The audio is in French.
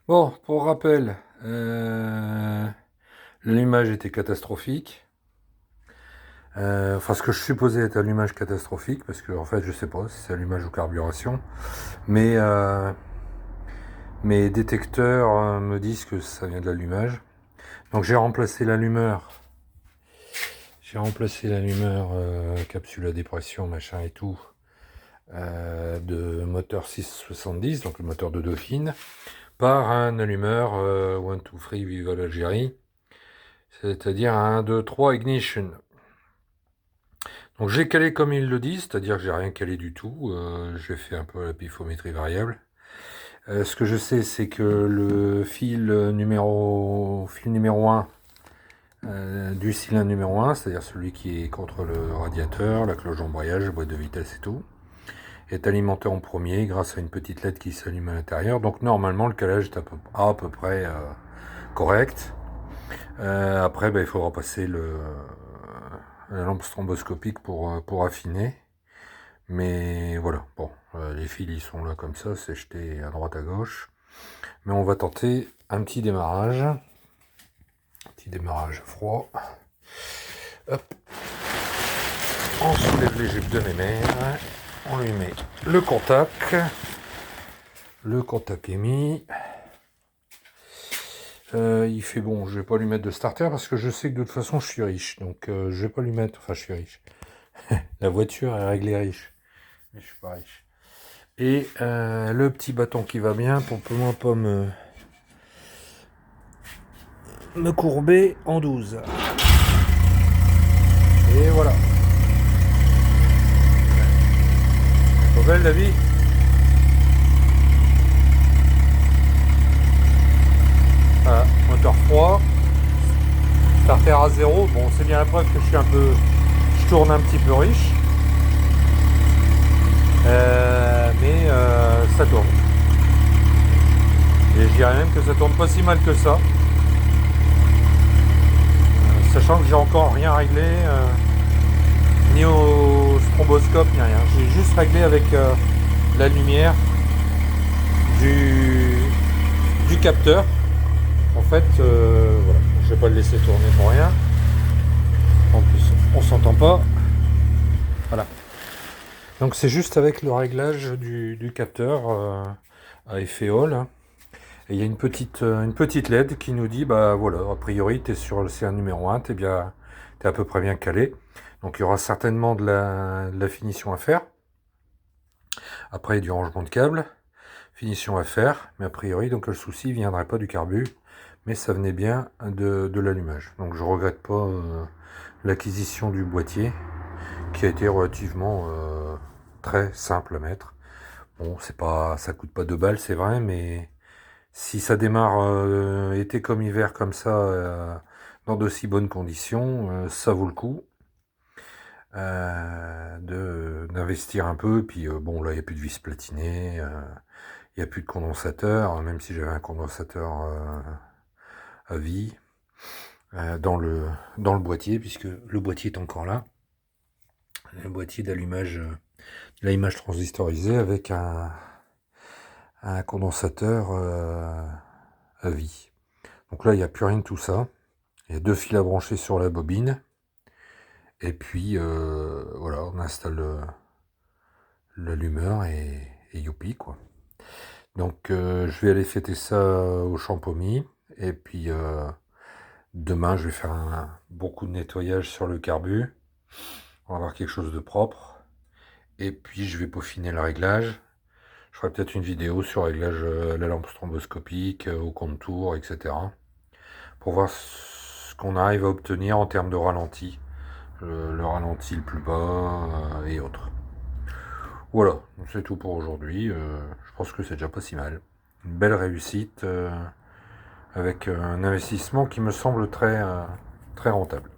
Bon, pour rappel, l'allumage était catastrophique. Enfin, ce que je supposais être allumage catastrophique, parce que en fait, je sais pas si c'est allumage ou carburation, mais mes détecteurs me disent que ça vient de l'allumage. Donc j'ai remplacé l'allumeur. J'ai remplacé l'allumeur capsule à dépression, machin et tout, de moteur 670, donc le moteur de Dauphine, par un allumeur 1, 2, 3 Viva l'Algérie, c'est-à-dire un 2, 3 ignition. Donc j'ai calé comme ils le disent, c'est-à-dire que j'ai rien calé du tout, j'ai fait un peu la pifométrie variable. Ce que je sais, c'est que le fil numéro 1 du cylindre numéro 1, c'est-à-dire celui qui est contre le radiateur, la cloche d'embrayage, la boîte de vitesse et tout, est alimenté en premier grâce à une petite LED qui s'allume à l'intérieur. Donc normalement le calage est à peu près correct. Après, il faudra passer la lampe stromboscopique pour affiner. Mais voilà, bon, les fils ils sont là comme ça, c'est jeté à droite à gauche. Mais on va tenter un petit démarrage. Un petit démarrage froid. Hop. On soulève les jupes de mes mères. On lui met le contact. Le contact est mis. Il fait bon, je vais pas lui mettre de starter parce que je sais que de toute façon je suis riche. Donc je vais pas lui mettre. Enfin, je suis riche. La voiture est réglée riche. Mais je suis pas riche. Et le petit bâton qui va bien pour pas me courber en 12. Et voilà. Pas belle la vie. Voilà, moteur froid. Starter à 0. Bon, c'est bien la preuve que je tourne un petit peu riche. Mais ça tourne. Et je dirais même que ça tourne pas si mal que ça. Sachant que j'ai encore rien réglé, ni au stromboscope, ni rien. J'ai juste réglé avec la lumière du capteur. En fait, voilà, je vais pas le laisser tourner pour rien. En plus, on s'entend pas. Voilà. Donc c'est juste avec le réglage du capteur à effet Hall. Et il y a une petite LED qui nous dit, bah voilà, a priori, tu es sur le CA numéro 1, t'es à peu près bien calé. Donc il y aura certainement de la finition à faire. Après, du rangement de câble, finition à faire. Mais a priori, donc le souci ne viendrait pas du carbu, mais ça venait bien de l'allumage. Donc je regrette pas l'acquisition du boîtier, qui a été relativement très simple à mettre. Bon, ça coûte pas 2 balles, c'est vrai, mais si ça démarre été comme hiver comme ça, dans de si bonnes conditions, ça vaut le coup d'investir un peu. Puis bon, là, il n'y a plus de vis platinées, il n'y a plus de condensateur, même si j'avais un condensateur à vie dans le boîtier, puisque le boîtier est encore là. Le boîtier d'allumage, de l'allumage transistorisé avec un condensateur à vie. Donc là, il n'y a plus rien de tout ça. Il y a 2 fils à brancher sur la bobine. Et puis, voilà, on installe l'allumeur et youpi, quoi. Donc, je vais aller fêter ça au Champomy. Et puis, demain, je vais faire beaucoup de nettoyage sur le carbu. On va avoir quelque chose de propre. Et puis, je vais peaufiner le réglage. Je ferai peut-être une vidéo sur le réglage à la lampe stromboscopique, au contour, etc. Pour voir ce qu'on arrive à obtenir en termes de ralenti. Le ralenti le plus bas et autres. Voilà, c'est tout pour aujourd'hui. Je pense que c'est déjà pas si mal. Une belle réussite avec un investissement qui me semble très rentable.